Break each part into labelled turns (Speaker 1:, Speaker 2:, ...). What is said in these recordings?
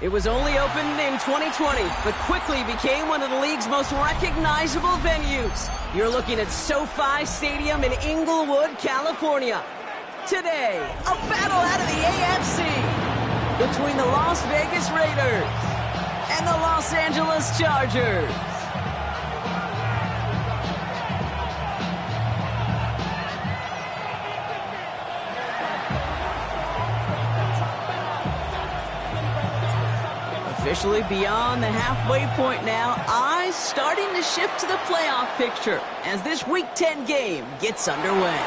Speaker 1: It was only opened in 2020, but quickly became one of the league's most recognizable venues. You're looking at SoFi Stadium in Inglewood, California. Today, a battle out of the AFC between the Las Vegas Raiders and the Los Angeles Chargers. Officially beyond the halfway point now, eyes starting to shift to the playoff picture as this Week 10 game gets underway.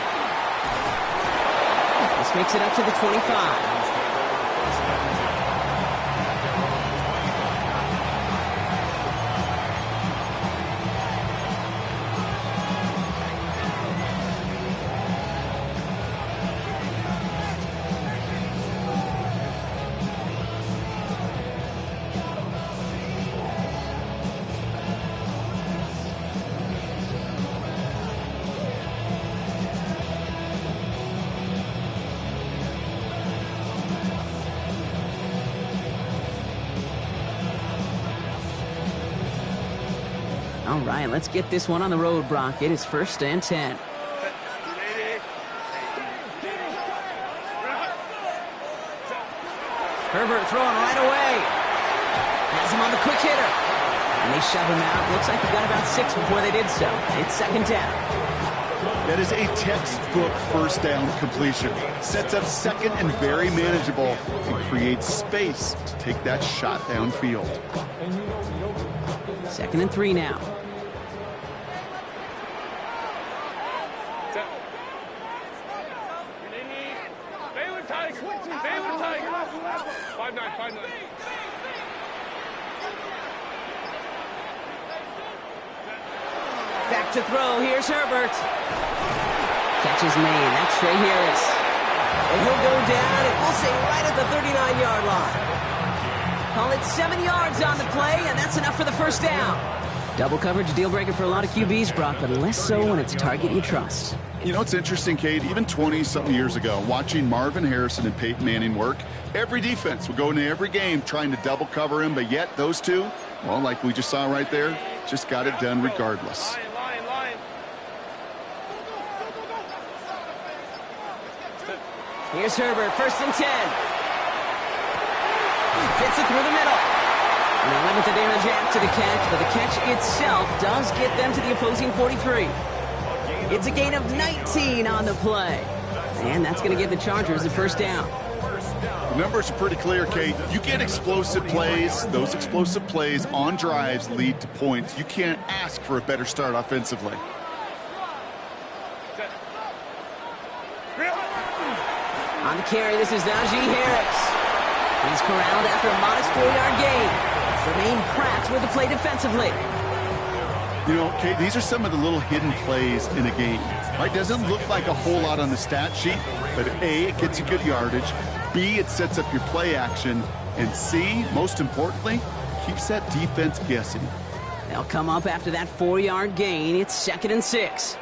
Speaker 1: This makes it up to the 25. All right, let's get this one on the road, Brock. It is 1st and 10. Herbert throwing right away. Has him on the quick hitter. And they shove him out. Looks like he got about 6 before they did so. It's 2nd down.
Speaker 2: That is a textbook 1st down completion. Sets up 2nd and very manageable and creates space to take that shot downfield.
Speaker 1: 2nd and 3 now. Back to throw. Here's Herbert. Catches main. That's Trey Harris. And he'll go down, and we'll say right at the 39-yard line. Call it 7 yards on the play, and that's enough for the 1st down. Double coverage, deal breaker for a lot of QBs, Brock, but less so when it's a target you trust.
Speaker 2: You know, it's interesting, Kate, even 20-something years ago, watching Marvin Harrison and Peyton Manning work, every defense would go into every game trying to double cover him, but yet those two, well, like we just saw right there, just got it done regardless.
Speaker 1: Here's Herbert, 1st and 10. Gets it through the middle. And they limit the damage after the catch, but the catch itself does get them to the opposing 43. It's a gain of 19 on the play. And that's going to give the Chargers the 1st down.
Speaker 2: The numbers are pretty clear, Kate. You get explosive plays. Those explosive plays on drives lead to points. You can't ask for a better start offensively.
Speaker 1: On the carry, this is Najee Harris. He's corralled after a modest 4-yard gain. Jermaine Pratt with the play defensively.
Speaker 2: You know, Kate, these are some of the little hidden plays in a game. Right? Doesn't look like a whole lot on the stat sheet, but A, it gets you good yardage. B, it sets up your play action. And C, most importantly, keeps that defense guessing.
Speaker 1: They'll come up after that 4-yard gain. It's 2nd and 6.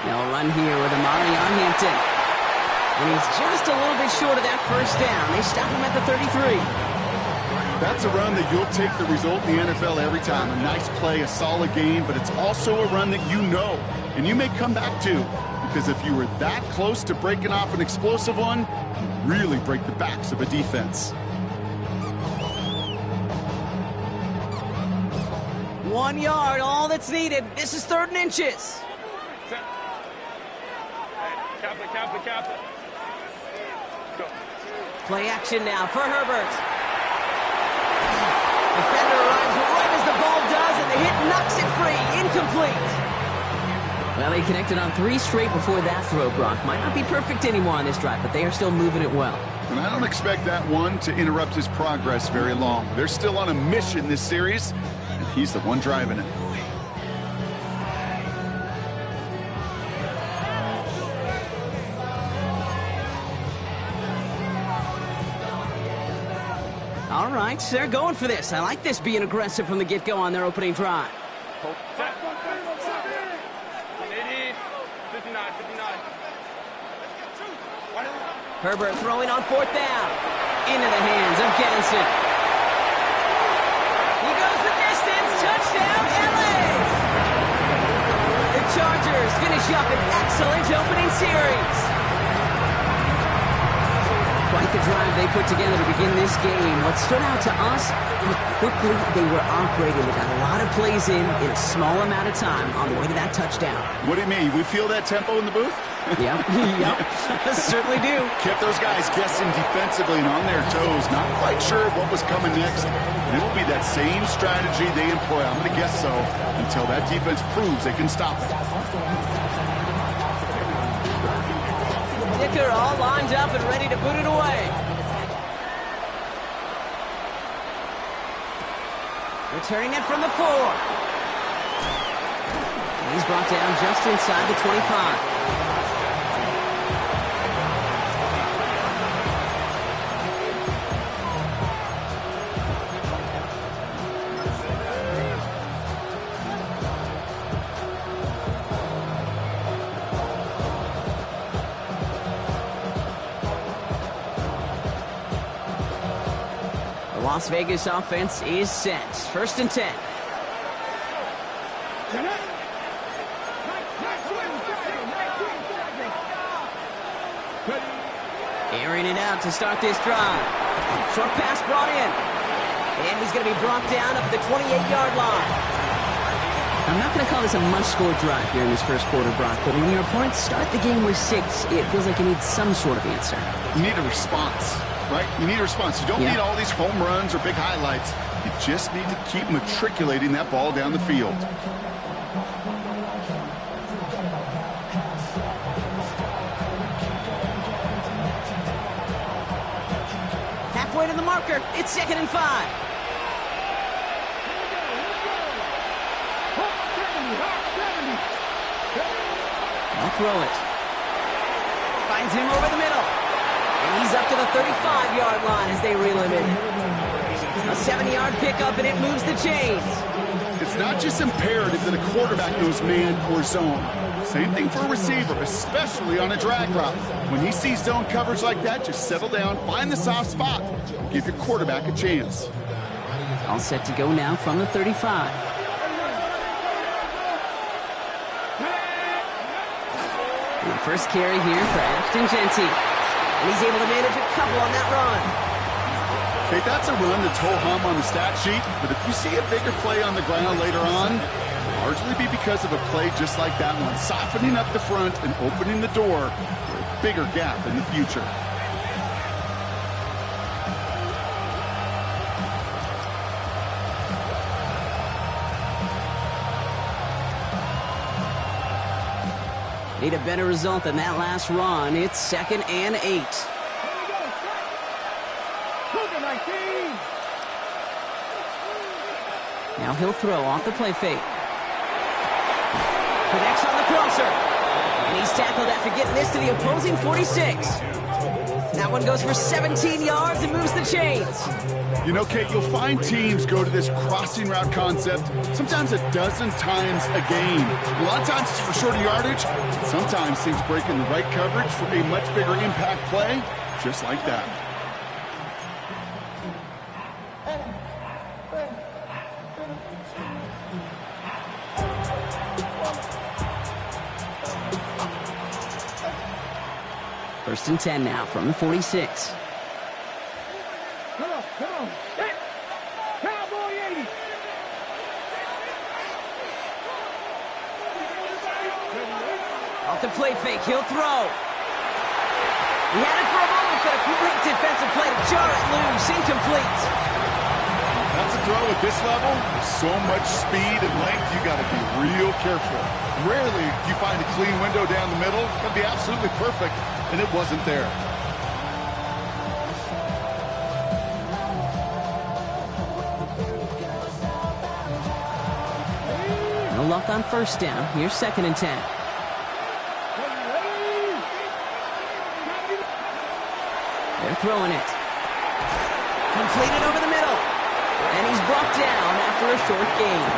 Speaker 1: They'll run here with Amari on Hampton. And he's just a little bit short of that 1st down. They stop him at the 33.
Speaker 2: That's a run that you'll take the result in the NFL every time. A nice play, a solid game, but it's also a run that you know and you may come back to, because if you were that close to breaking off an explosive one, you really break the backs of a defense.
Speaker 1: 1 yard, all that's needed. This is 3rd and inches. Cap it. Play action now for Herbert. Defender arrives right as the ball does, and the hit knocks it free. Incomplete. Well, they connected on 3 straight before that throw, Brock. Might not be perfect anymore on this drive, but they are still moving it well.
Speaker 2: And I don't expect that one to interrupt his progress very long. They're still on a mission this series, and he's the one driving it.
Speaker 1: All right, so they're going for this. I like this being aggressive from the get-go on their opening drive. Herbert throwing on 4th down. Into the hands of Ganson. He goes the distance. Touchdown, LA! The Chargers finish up an excellent opening series. Quite the drive they put together to begin this game. What stood out to us, how quickly they were operating. They got a lot of plays in a small amount of time on the way to that touchdown.
Speaker 2: What do you mean? We feel that tempo in the booth?
Speaker 1: Yep, yep, certainly do.
Speaker 2: Kept those guys guessing defensively and on their toes. Not quite sure what was coming next. And it will be that same strategy they employ, I'm going to guess so, until that defense proves they can stop it.
Speaker 1: Dicker all lined up and ready to boot it away. Returning it from the 4. And he's brought down just inside the 25. Las Vegas offense is set. 1st and 10. Airing it out to start this drive. Short pass brought in. And he's going to be brought down up at the 28-yard line. I'm not going to call this a must-score drive here in this first quarter, Brock, but when your opponents start the game with 6, it feels like you need some sort of answer.
Speaker 2: You need a response. Right? You need a response. You don't need all these home runs or big highlights. You just need to keep matriculating that ball down the field.
Speaker 1: Halfway to the marker. It's 2nd and 5. I'll throw it. Finds him over the middle. And he's up to the 35-yard line as they reel him in. A 7-yard pickup, and it moves the chains.
Speaker 2: It's not just imperative that a quarterback knows man or zone. Same thing for a receiver, especially on a drag route. When he sees zone coverage like that, just settle down, find the soft spot, and give your quarterback a chance.
Speaker 1: All set to go now from the 35. And the first carry here for Ashton Genty. And he's able to manage a couple on that run.
Speaker 2: Okay, that's a run that's ho-hum on the stat sheet, but if you see a bigger play on the ground later on, it'll largely be because of a play just like that one, softening up the front and opening the door for a bigger gap in the future.
Speaker 1: Need a better result than that last run. It's 2nd and 8. Now he'll throw off the play fake. Connects on the crosser. And he's tackled after getting this to the opposing 46. That one goes for 17 yards and moves the chains.
Speaker 2: You know, Kate, you'll find teams go to this crossing route concept sometimes a dozen times a game. A lot of times it's for shorter yardage. Sometimes teams break in the right coverage for a much bigger impact play, just like that.
Speaker 1: First and 10 now from the 46.
Speaker 3: Come on. Hey, Cowboy 80.
Speaker 1: Off the play fake, he'll throw. He had it for a moment, but a great defensive play to jar it loose, incomplete.
Speaker 2: That's a throw at this level. With so much speed and length, you got to be real careful. Rarely do you find a clean window down the middle. It'd be absolutely perfect, and it wasn't there.
Speaker 1: No luck on first down. Here's 2nd and 10. They're throwing it. Completed over the middle. And he's brought down after a short gain.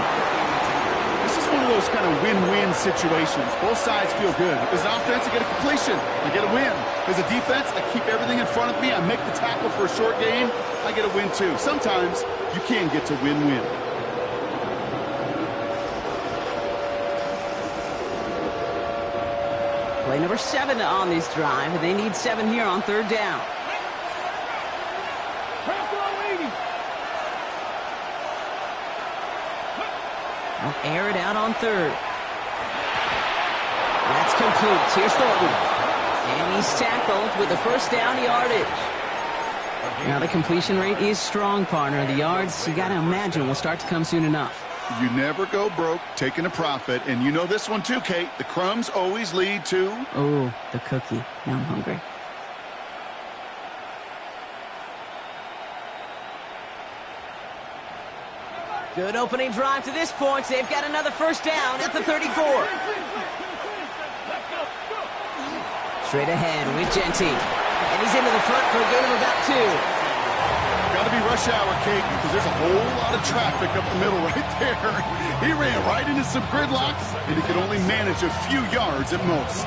Speaker 2: This is one of those kind of win-win situations. Both sides feel good. As an offense, I get a completion. I get a win. As a defense, I keep everything in front of me. I make the tackle for a short gain. I get a win, too. Sometimes you can get to win-win.
Speaker 1: Play number 7 on this drive, and they need 7 here on third down. They'll air it out on third. That's complete. Here's Thornton. And he's tackled with the first down yardage. Now the completion rate is strong, partner. The yards, you got to imagine, will start to come soon enough.
Speaker 2: You never go broke taking a profit. And you know this one too, Kate. The crumbs always lead to...
Speaker 1: Oh, the cookie. Now I'm hungry. Good opening drive to this point. They've got another first down at the 34. Straight ahead with Genty. And he's into the front for a gain of about 2.
Speaker 2: Got to be rush hour, Kate, because there's a whole lot of traffic up the middle right there. He ran right into some gridlock, and he could only manage a few yards at most.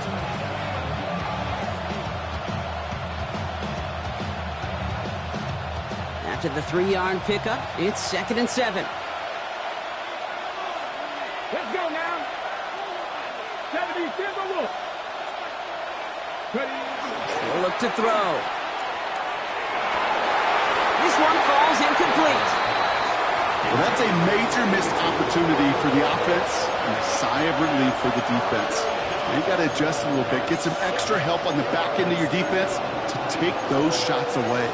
Speaker 1: After the 3-yard pickup, it's 2nd and 7.
Speaker 3: Let's go now. 70, Wolf.
Speaker 1: He'll look to throw. This one falls incomplete.
Speaker 2: Well, that's a major missed opportunity for the offense and a sigh of relief for the defense. Now you got to adjust a little bit, get some extra help on the back end of your defense to take those shots away.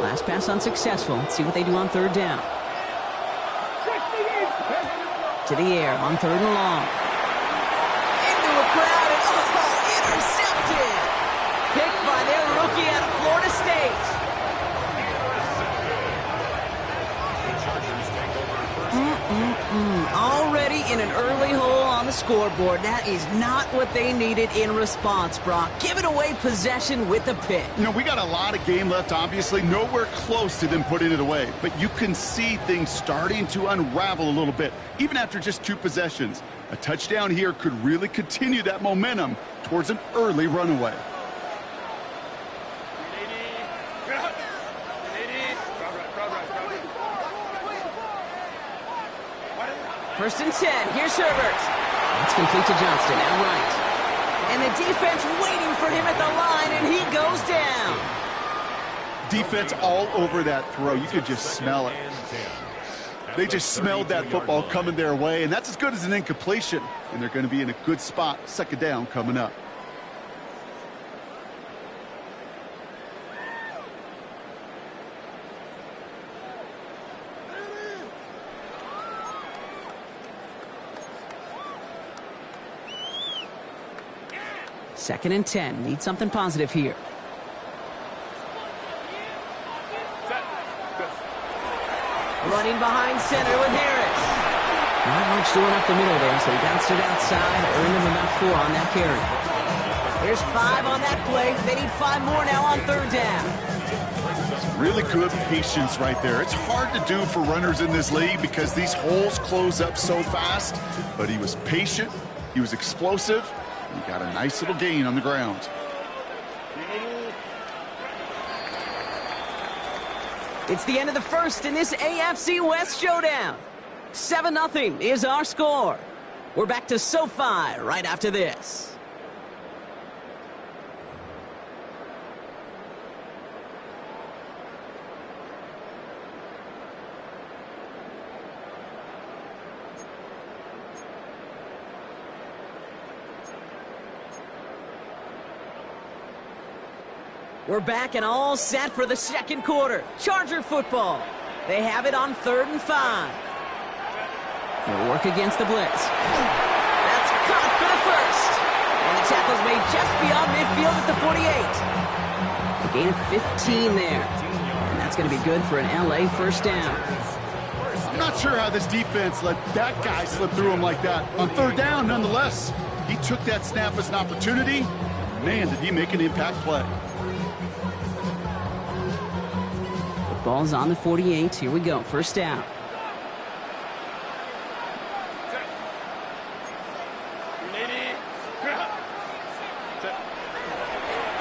Speaker 1: Last pass unsuccessful. Let's see what they do on third down. To the air on 3rd and long. Into a crowd and intercepted. Picked by their rookie out of Florida State. Already in an early hole on the scoreboard. That is not what they needed in response, Brock. Giving away possession with the pick.
Speaker 2: You know, we got a lot of game left, obviously. Nowhere close to them putting it away. But you can see things starting to unravel a little bit, even after just 2 possessions. A touchdown here could really continue that momentum towards an early runaway.
Speaker 1: First and 10. Here's Herbert. It's complete to Johnston, out right. And the defense waiting for him at the line, and he goes down.
Speaker 2: Defense all over that throw. You could just smell it. They just smelled that football coming their way, and that's as good as an incompletion. And they're going to be in a good spot. 2nd down coming up.
Speaker 1: Second and 10. Need something positive here. Running behind center with Harris. Not much doing up the middle there, so he bounced it outside, earned him about 4 on that carry. There's 5 on that play. They need 5 more now on third down.
Speaker 2: Really good patience right there. It's hard to do for runners in this league because these holes close up so fast. But he was patient. He was explosive. He got a nice little gain on the ground.
Speaker 1: It's the end of the first in this AFC West showdown. 7-0 is our score. We're back to SoFi right after this. We're back and all set for the second quarter. Charger football. They have it on 3rd and 5. He'll work against the blitz. That's caught for the first. And the tackle's made just beyond midfield at the 48. gain of 15 there. And that's going to be good for an LA first down.
Speaker 2: I'm not sure how this defense let that guy slip through him like that. On third down, nonetheless, he took that snap as an opportunity. Man, did he make an impact play.
Speaker 1: The ball's on the 48. Here we go. First down.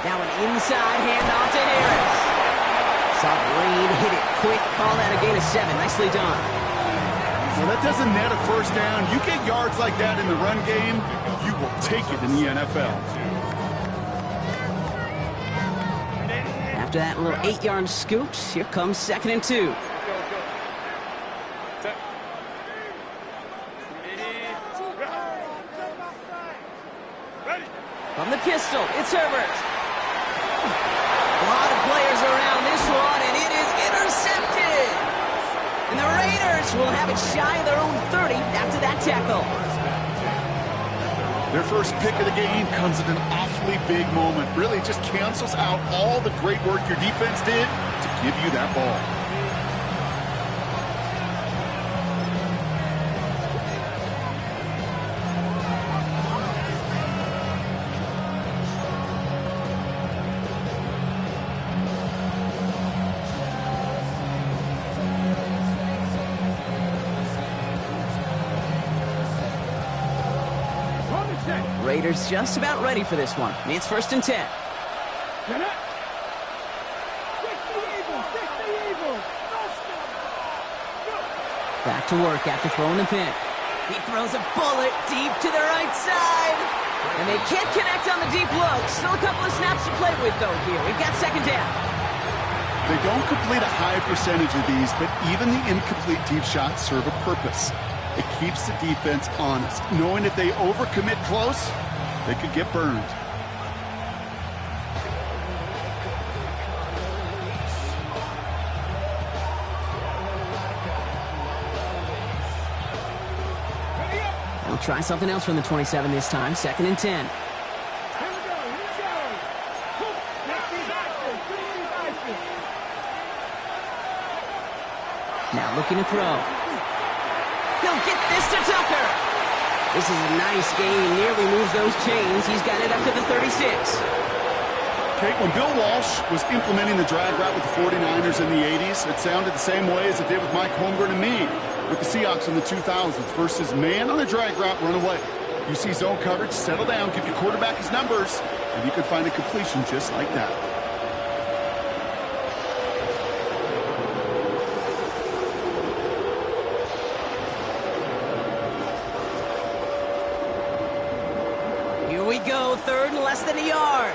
Speaker 1: Now an inside handoff to Harris. Saw Reed hit it quick. Call that a gain of 7. Nicely done.
Speaker 2: Well, that doesn't net a first down. You get yards like that in the run game, you will take it in the NFL.
Speaker 1: After that little 8-yard scoot, here comes 2nd and 2. From the pistol, it's Herbert. A lot of players around this one, and it is intercepted. And the Raiders will have it shy of their own 30 after that tackle.
Speaker 2: Their first pick of the game comes at an awfully big moment. Really just cancels out all the great work your defense did to give you that ball.
Speaker 1: Raiders just about ready for this one. It's 1st and 10. Back to work after throwing the pick. He throws a bullet deep to the right side. And they can't connect on the deep look. Still a couple of snaps to play with, though, here. We've got 2nd down.
Speaker 2: They don't complete a high percentage of these, but even the incomplete deep shots serve a purpose. It keeps the defense honest, knowing if they overcommit close, they could get burned.
Speaker 1: They'll try something else from the 27 this time. 2nd and 10. Now looking to throw. He'll get this to Tucker. This is a nice game. He nearly moves those chains. He's got it up to the 36.
Speaker 2: Okay, when Bill Walsh was implementing the drag route with the 49ers in the 80s, it sounded the same way as it did with Mike Holmgren and me with the Seahawks in the 2000s versus man on the drag route, run away. You see zone coverage, settle down, give your quarterback his numbers, and you can find a completion just like that.
Speaker 1: Here we go, 3rd and less than a yard.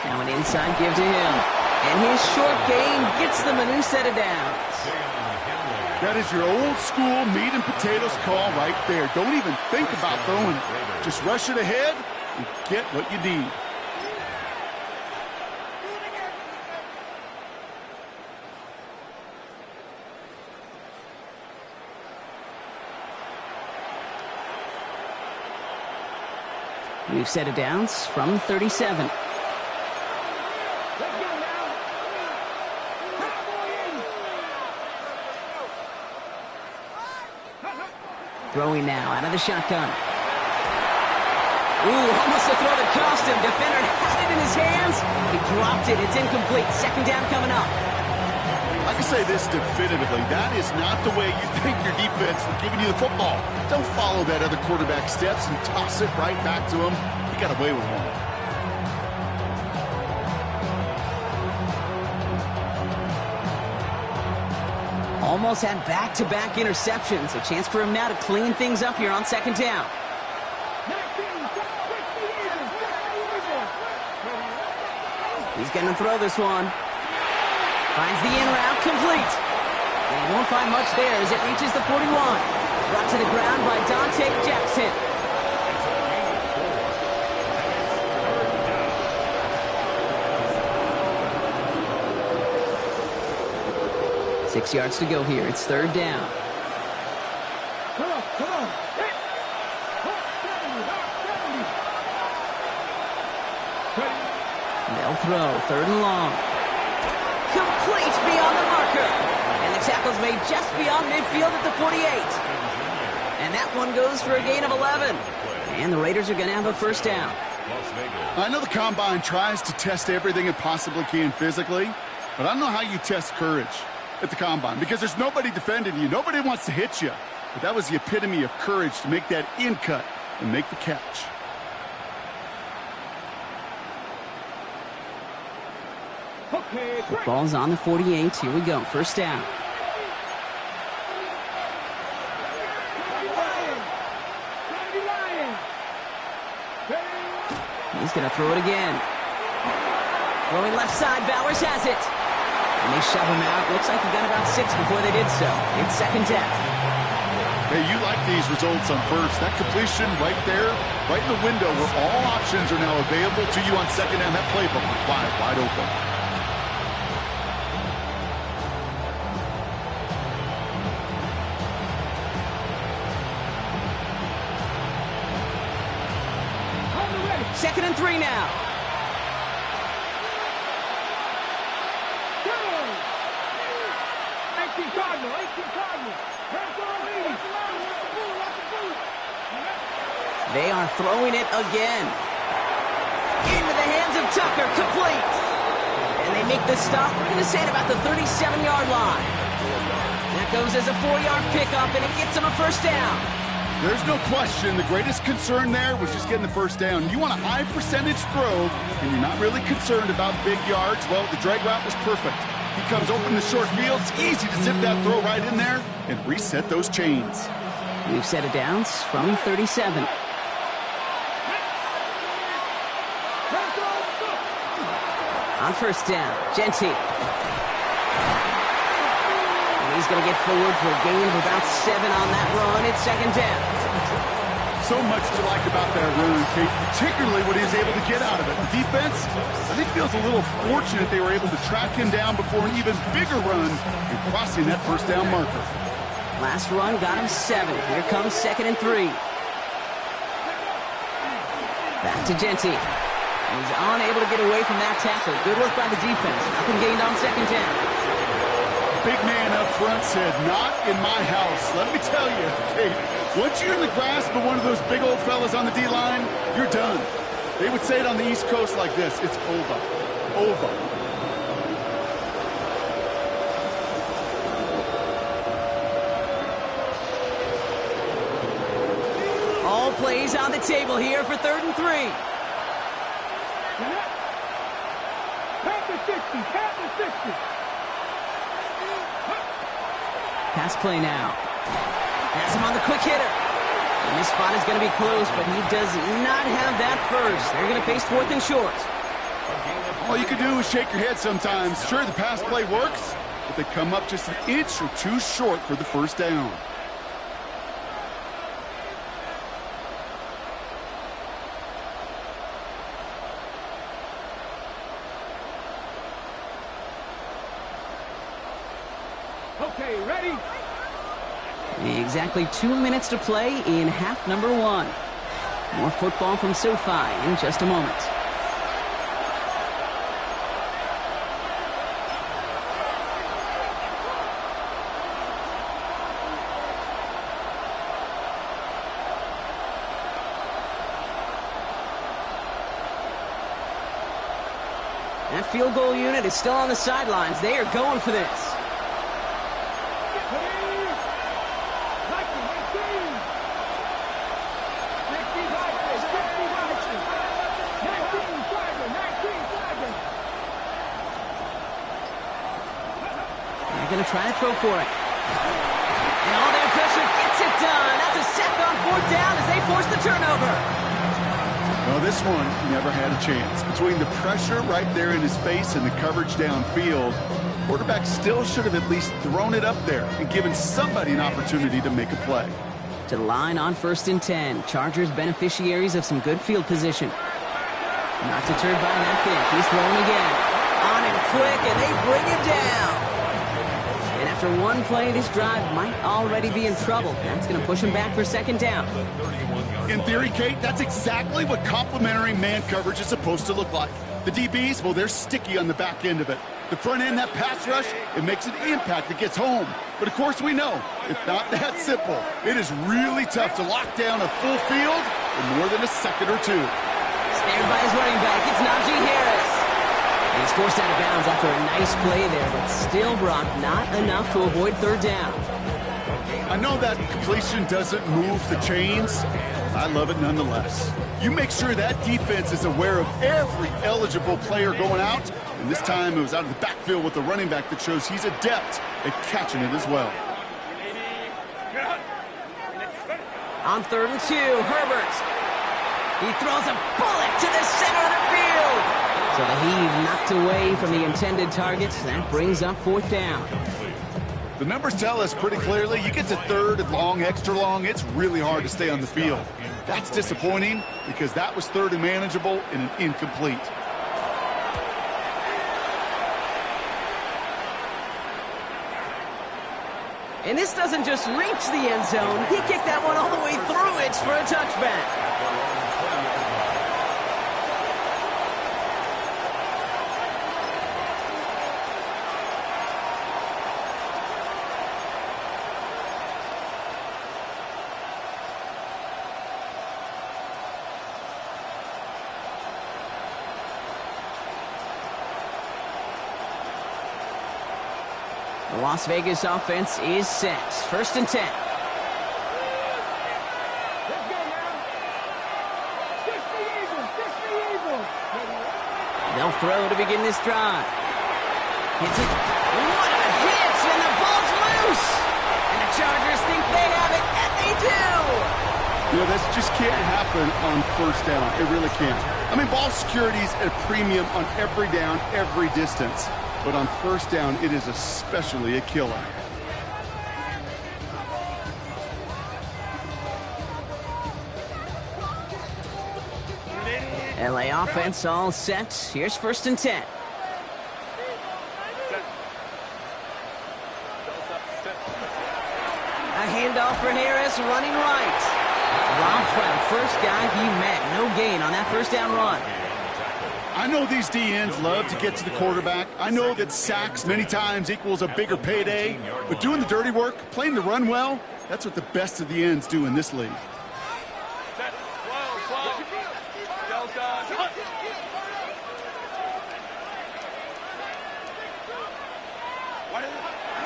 Speaker 1: Now an inside give to him. And his short game gets them a new set of downs.
Speaker 2: That is your old school meat and potatoes call right there. Don't even think about throwing it. Just rush it ahead and get what you need.
Speaker 1: New set of downs from 37. Throwing now out of the shotgun. Ooh, almost a throw that cost him. Defender had it in his hands. He dropped it. It's incomplete. 2nd down coming up.
Speaker 2: I can say this definitively. That is not the way you think your defense is giving you the football. Don't follow that other quarterback steps and toss it right back to him. He got away with one.
Speaker 1: Almost had back-to-back interceptions. A chance for him now to clean things up here on 2nd down. He's going to throw this one. Finds the in route complete. And he won't find much there as it reaches the 41. Brought to the ground by Dante Jackson. Six yards to go here. It's 3rd down.
Speaker 3: Come on.
Speaker 1: They'll throw, 3rd and long. Complete beyond the marker. And the tackle's made just beyond midfield at the 48. And that one goes for a gain of 11. And the Raiders are going to have a 1st down.
Speaker 2: I know the Combine tries to test everything it possibly can physically, but I don't know how you test courage at the Combine, because there's nobody defending you. Nobody wants to hit you. But that was the epitome of courage to make that in cut and make the catch.
Speaker 1: The ball's on the 48. Here we go. 1st down. He's going to throw it again. Throwing left side. Bowers has it. And they shove him out. Looks like he got about 6 before they did so. It's 2nd down.
Speaker 2: Hey, you like these results on 1st. That completion right there, right in the window where all options are now available to you on 2nd down. That playbook wide open.
Speaker 1: Second and 3 now. They are throwing it again. Into the hands of Tucker, complete. And they make the stop. We're going to say it about the 37-yard line. That goes as a 4-yard pickup, and it gets them a 1st down.
Speaker 2: There's no question the greatest concern there was just getting the 1st down. You want a high percentage throw, and you're not really concerned about big yards. Well, the drag route was perfect. He comes open the short field. It's easy to zip that throw right in there and reset those chains.
Speaker 1: We've set it down from 37. On 1st down, Genty. And he's going to get forward for a gain of about 7 on that run. It's 2nd down.
Speaker 2: So much to like about that run, Kate, particularly what he was able to get out of it. The defense, I think, feels a little fortunate they were able to track him down before an even bigger run and crossing that 1st down marker.
Speaker 1: Last run got him 7. Here comes 2nd and 3. Back to Genty. He's unable to get away from that tackle. Good work by the defense. Nothing gained on 2nd down.
Speaker 2: Big man up front said, "Not in my house." Let me tell you, Kate, once you're in the grasp of one of those big old fellas on the D-line, you're done. They would say it on the East Coast like this: it's over. Over.
Speaker 1: All plays on the table here for 3rd and 3. Pass play now. Has him on the quick hitter. And this spot is going to be close, but he does not have that first. They're going to face 4th and short.
Speaker 2: All you can do is shake your head sometimes. Sure, the pass play works, but they come up just an inch or two short for the 1st down.
Speaker 3: Okay, ready?
Speaker 1: Exactly 2 minutes to play in half number 1. More football from SoFi in just a moment. That field goal unit is still on the sidelines. They are going for this. They're going to try to throw for it. And all their pressure gets it done. That's a sack on 4th down as they force the turnover.
Speaker 2: Well, this one never had a chance. Between the pressure right there in his face and the coverage downfield, quarterback still should have at least thrown it up there and given somebody an opportunity to make a play.
Speaker 1: To the line on 1st and 10. Chargers beneficiaries of some good field position. Not deterred by that kick. He's throwing again. On him quick, and they bring him down. And after one play, this drive might already be in trouble. That's going to push him back for 2nd down.
Speaker 2: In theory, Kate, that's exactly what complementary man coverage is supposed to look like. The DBs, well, they're sticky on the back end of it. The front end, that pass rush, it makes an impact that gets home. But, of course, we know it's not that simple. It is really tough to lock down a full field in more than a second or two.
Speaker 1: Snared by his running back, it's Najee Harris. And he's forced out of bounds after a nice play there, but still, Brock, not enough to avoid third down.
Speaker 2: I know that completion doesn't move the chains. I love it nonetheless. You make sure that defense is aware of every eligible player going out. And this time it was out of the backfield with the running back that shows he's adept at catching it as well.
Speaker 1: On 3rd and 2, Herbert. He throws a bullet to the center of the field. So the heave knocked away from the intended target. That brings up 4th down.
Speaker 2: The numbers tell us pretty clearly, you get to 3rd and long, extra long, it's really hard to stay on the field. That's disappointing because that was 3rd and manageable and an incomplete.
Speaker 1: And this doesn't just reach the end zone. He kicked that one all the way through it for a touchback. The Las Vegas offense is set. 1st and 10.
Speaker 3: Let's go now. Just the Eagles. Just the Eagles.
Speaker 1: They'll throw to begin this drive. Hits it. What a hit! And the ball's loose! And the Chargers think they have it, and they do!
Speaker 2: You know, this just can't happen on 1st down. It really can't. I mean, ball security's at a premium on every down, every distance. But on 1st down, it is especially a killer.
Speaker 1: LA offense all set. Here's 1st and 10. A handoff for Harris, running right. Robbed by the first guy he met. No gain on that 1st down run.
Speaker 2: I know these DNs love to get to the quarterback. I know that sacks many times equals a bigger payday. But doing the dirty work, playing the run well, that's what the best of the ends do in this league.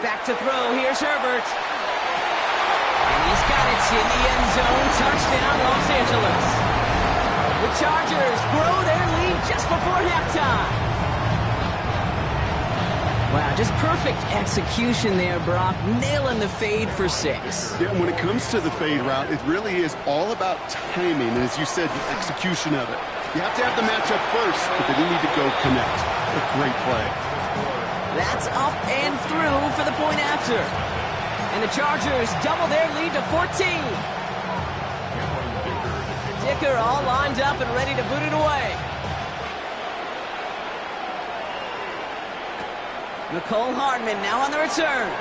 Speaker 1: Back to throw. Here's Herbert. And he's got it in the end zone. Touchdown, Los Angeles. The Chargers grow their lead just before halftime. Wow, just perfect execution there, Brock. Nailing the fade for 6.
Speaker 2: Yeah, when it comes to the fade route, it really is all about timing. And as you said, the execution of it. You have to have the matchup first, but then you need to go connect. A great play.
Speaker 1: That's up and through for the point after. And the Chargers double their lead to 14. Dicker all lined up and ready to boot it away. Nicole Hardman now on the return.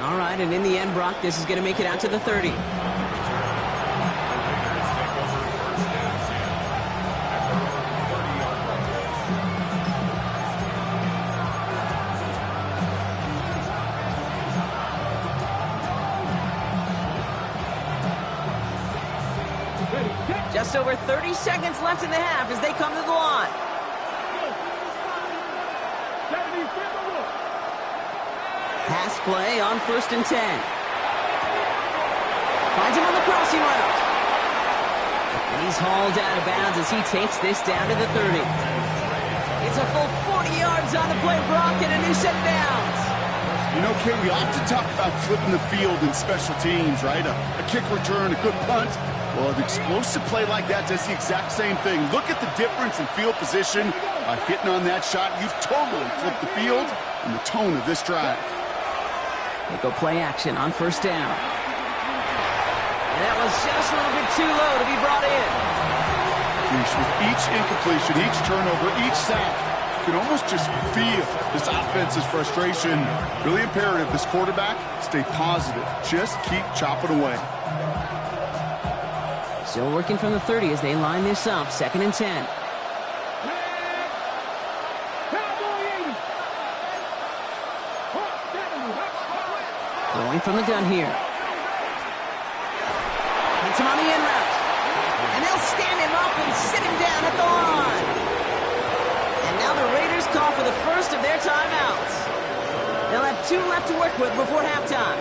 Speaker 1: All right, and in the end, Brock, this is going to make it out to the 30. Just over 30 seconds left in the half as they come to the line. Pass play on 1st and 10. Finds him on the crossing route. And he's hauled out of bounds as he takes this down to the 30. It's a full 40 yards on the play, Brock, and a new set of downs.
Speaker 2: You know, Ken, we often talk about flipping the field in special teams, right? A kick return, a good punt. Well, an explosive play like that does the exact same thing. Look at the difference in field position. By hitting on that shot, you've totally flipped the field and the tone of this drive.
Speaker 1: They go play action on 1st down. And that was just a little bit too low to be brought in.
Speaker 2: With each incompletion, each turnover, each sack, you can almost just feel this offense's frustration. Really imperative, this quarterback, stay positive. Just keep chopping away.
Speaker 1: Still working from the 30 as they line this up. 2nd and 10. Throwing from the gun here. Hits him on the in route. And they'll stand him up and sit him down at the line. And now the Raiders call for the first of their timeouts. They'll have 2 left to work with before halftime.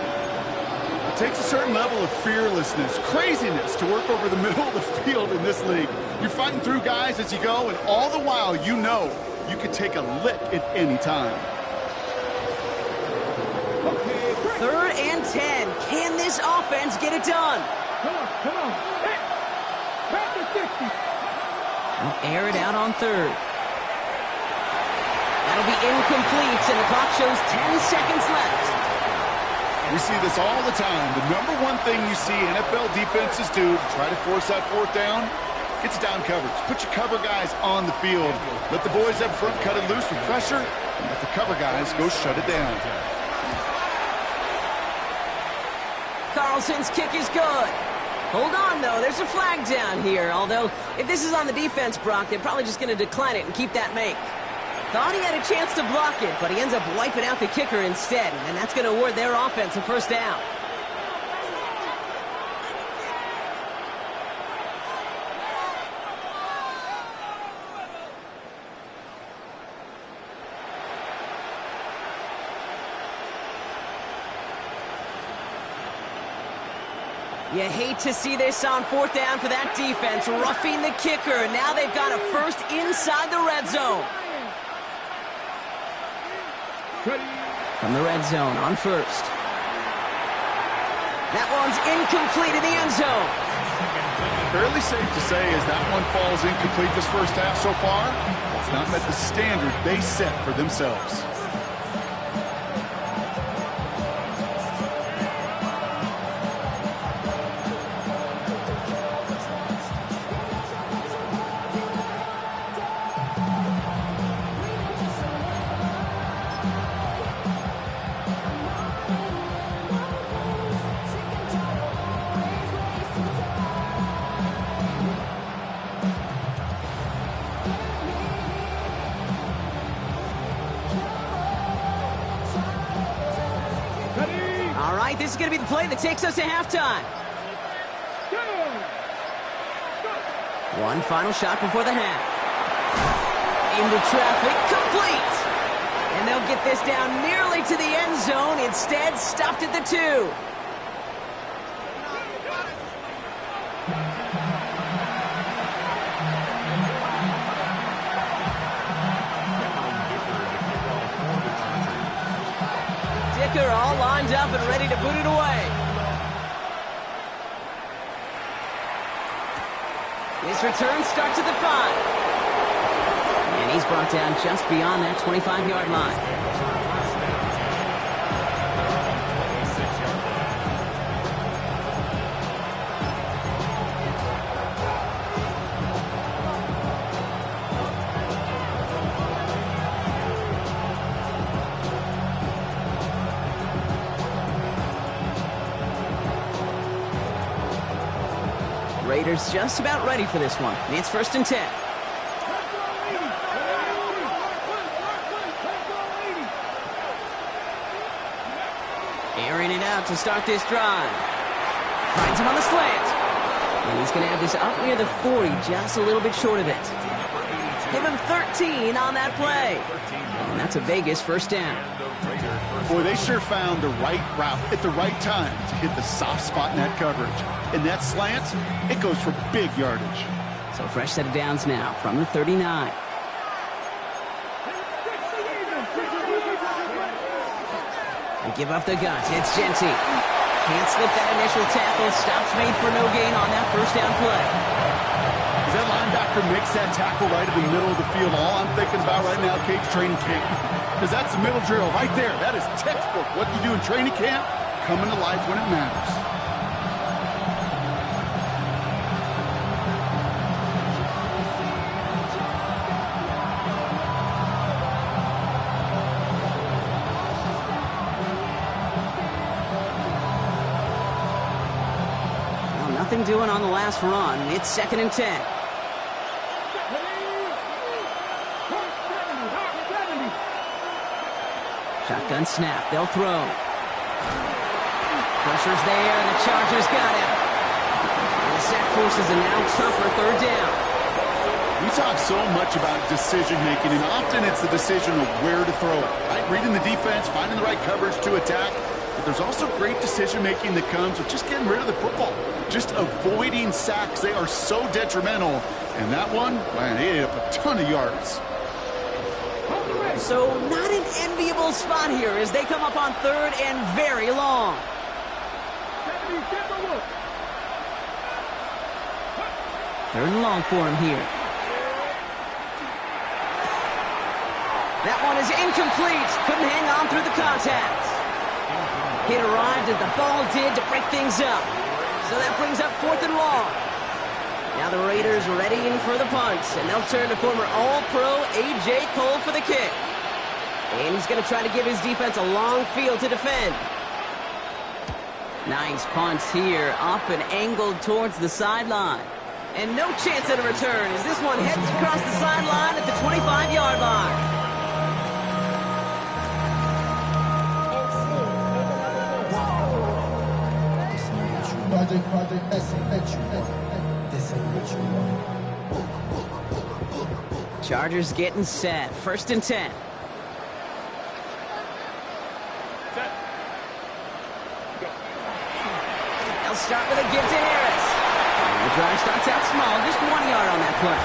Speaker 2: It takes a certain level of fearlessness, craziness to work over the middle of the field in this league. You're fighting through guys as you go, and all the while you know you could take a lick at any time.
Speaker 1: 3rd and 10. Can this offense get it done?
Speaker 3: Come on. Hit. Back to 60.
Speaker 1: They'll air it out on 3rd. That'll be incomplete, and the clock shows 10 seconds left.
Speaker 2: We see this all the time. The number one thing you see NFL defenses do to try to force that 4th down, it's down coverage. Put your cover guys on the field. Let the boys up front cut it loose with pressure, and let the cover guys go shut it down.
Speaker 1: Carlson's kick is good. Hold on, though. There's a flag down here. Although, if this is on the defense, Brock, they're probably just going to decline it and keep that make. Thought he had a chance to block it, but he ends up wiping out the kicker instead, and that's going to award their offense a 1st down. You hate to see this on 4th down for that defense, roughing the kicker. Now they've got a 1st inside the red zone. From the red zone on 1st. That one's incomplete in the end zone.
Speaker 2: Fairly safe to say as that one falls incomplete this 1st half so far, it's not met the standard they set for themselves.
Speaker 1: This is going to be the play that takes us to halftime. One final shot before the half. Into traffic, complete. And they'll get this down nearly to the end zone. Instead, stopped at the 2. All lined up and ready to boot it away. His return starts at the 5. And he's brought down just beyond that 25-yard line. Raiders just about ready for this one. It's 1st and 10. Airing it out to start this drive. Finds him on the slant. And he's going to have this up near the 40, just a little bit short of it. Give him 13 on that play. And that's a Vegas 1st down.
Speaker 2: Boy, they sure found the right route at the right time to hit the soft spot in that coverage. And that slant, it goes for big yardage.
Speaker 1: So fresh set of downs now from the 39. They give up the guts. It's Genty. Can't slip that initial tackle. Stops made for no gain on that 1st down play.
Speaker 2: As that linebacker makes that tackle right in the middle of the field, all I'm thinking about right now, Cage, training camp. Because that's the middle drill right there. That is textbook. What you do in training camp, coming to life when it matters.
Speaker 1: Well, nothing doing on the last run. It's 2nd and 10. Shotgun snap. They'll throw. Pressure's there, and the Chargers got him. And the sack forces a now tougher third down.
Speaker 2: We talk so much about decision-making, and often it's the decision of where to throw it. Right? Reading the defense, finding the right coverage to attack. But there's also great decision-making that comes with just getting rid of the football. Just avoiding sacks. They are so detrimental. And that one, man, they ate up a ton of yards.
Speaker 1: So not an enviable spot here as they come up on third and very long. Third and long for him here. That one is incomplete. Couldn't hang on through the contact. Hit arrived as the ball did to break things up. So that brings up fourth and long. Now the Raiders readying for the punt, and they'll turn to former All-Pro A.J. Cole for the kick. And he's going to try to give his defense a long field to defend. Nice punt here, up and angled towards the sideline. And no chance at a return as this one heads across the sideline at the 25-yard line. Chargers getting set. First and 10. They'll start with a give to Harris. The drive starts out small, just 1 yard on that play.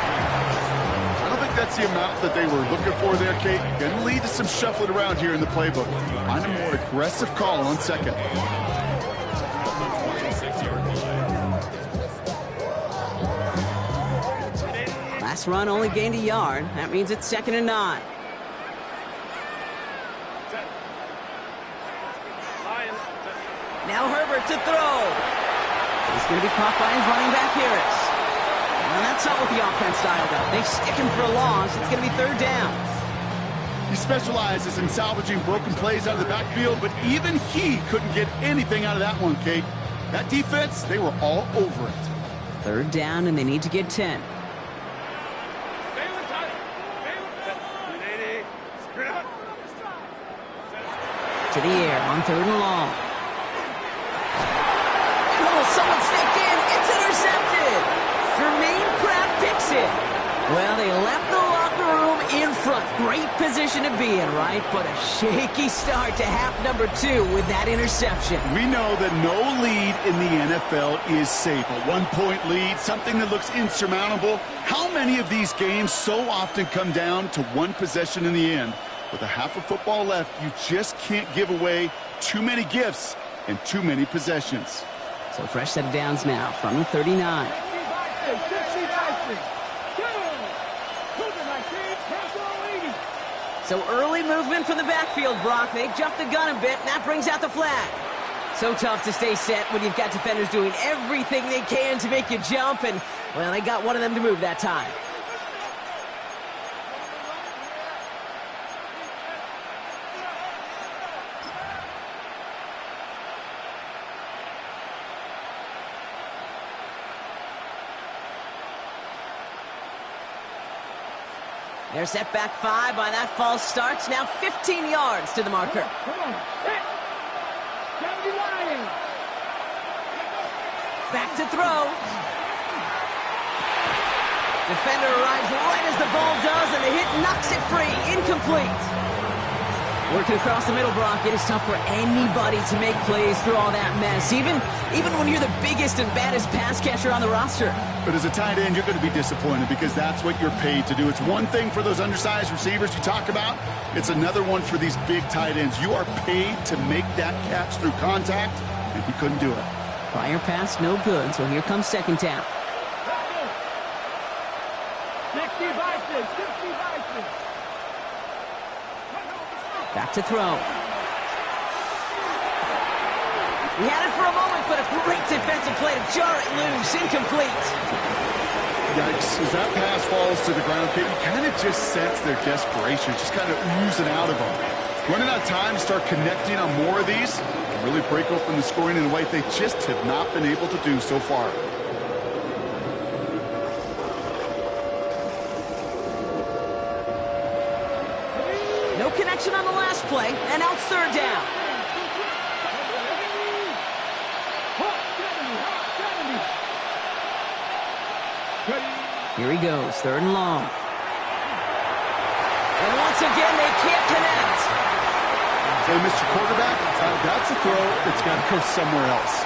Speaker 2: I don't think that's the amount that they were looking for there, Kate. Going to lead to some shuffling around here in the playbook. Find a more aggressive call on second.
Speaker 1: Last run only gained a yard. That means it's 2nd and 9. Now Herbert to throw. He's going to be caught by his running back Harris. And that's not what the offense dialed up. They stick him for a loss. It's going to be third down.
Speaker 2: He specializes in salvaging broken plays out of the backfield, but even he couldn't get anything out of that one, Kate. That defense, they were all over it.
Speaker 1: Third down, and they need to get 10. To the air on third and long. Oh, someone stepped in. It's intercepted. Jermaine Pratt picks it. Well, they left the locker room in front. Great position to be in, right? But a shaky start to half number 2 with that interception.
Speaker 2: We know that no lead in the NFL is safe. A 1-point lead, something that looks insurmountable. How many of these games so often come down to one possession in the end? With a half of football left, you just can't give away too many gifts and too many possessions.
Speaker 1: So fresh set of downs now from the 39. So early movement from the backfield, Brock. They jumped the gun a bit, and that brings out the flag. So tough to stay set when you've got defenders doing everything they can to make you jump, and, well, they got one of them to move that time. They're set back 5 by that false start. Now 15 yards to the marker. Back to throw. Defender arrives right as the ball does, and the hit knocks it free. Incomplete. Working across the middle, Brock. It is tough for anybody to make plays through all that mess, even when you're the biggest and baddest pass catcher on the roster.
Speaker 2: But as a tight end, you're going to be disappointed because that's what you're paid to do. It's one thing for those undersized receivers you talk about. It's another one for these big tight ends. You are paid to make that catch through contact, and he couldn't do it.
Speaker 1: Prior pass, no good, so here comes second down.
Speaker 3: 60 Vikings, 60 Vikings.
Speaker 1: Back to throw. He had it for a moment, but a great defensive play to jar it loose. Incomplete.
Speaker 2: Yikes. As that pass falls to the ground, Kate, you kind of just sense their desperation, just kind of oozing out of them. Running out of time to start connecting on more of these and really break open the scoring in a way they just have not been able to do so far.
Speaker 1: No connection on the last play, and now it's third down. Here he goes, 3rd and long. And once again, they can't connect.
Speaker 2: Hey, Mr. Quarterback, that's a throw that's got to go somewhere else.